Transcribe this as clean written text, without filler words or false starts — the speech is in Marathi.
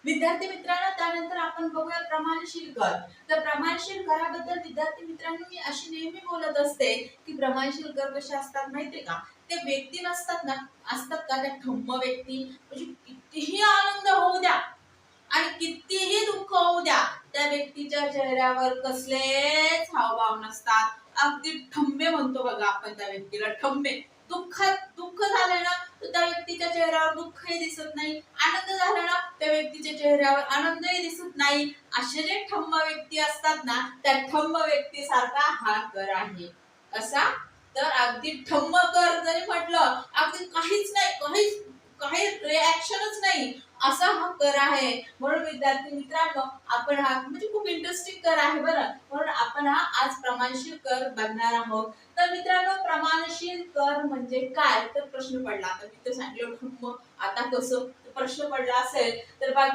विद्यार्थी मित्रांनो, त्यानंतर आपण बघूया प्रमाणशील कर. तर प्रमाणशील कराबद्दल विद्यार्थी मित्रांनो मी अशी नेहमी बोलत असते की प्रमाणशील कर कसे असतात माहितीये का? ते व्यक्ती नसतात ना, असतात का त्या ठम्म व्यक्ती, म्हणजे कितीही आनंद होऊ द्या आणि कितीही दुःख होऊ द्या, त्या व्यक्तीच्या चेहऱ्यावर कसलेच हावभाव नसतात. अगदी ठम्मे म्हणतो बघा आपण त्या व्यक्तीला, ठम्मे. दुःख झालं ना तर त्या व्यक्तीच्या चेहऱ्यावर दुःखही दिसत नाही, आनंद झाला ना त्या व्यक्तीच्या चेहऱ्यावर आनंदही दिसत नाही. असे जे ठम्म व्यक्ती असतात ना, त्या ठम्म व्यक्तीसारखा हा कर आहे. कसा? तर अगदी ठम्म कर जरी म्हटलं, अगदी काहीच नाही, काही रिॲक्शनच नाही, असा हा कर आहे. म्हणून विद्यार्थी मित्रांनो, आपण हा म्हणजे खूप इंटरेस्टिंग कर आहे बरं, म्हणून आपण हा आज प्रमाणशील कर बघणार आहोत. तर मित्रांनो, प्रमाणशील कर म्हणजे काय? तर प्रश्न पडला, आता मी तर सांगितलं ठम्म, आता कसं प्रश्न पडला असेल तर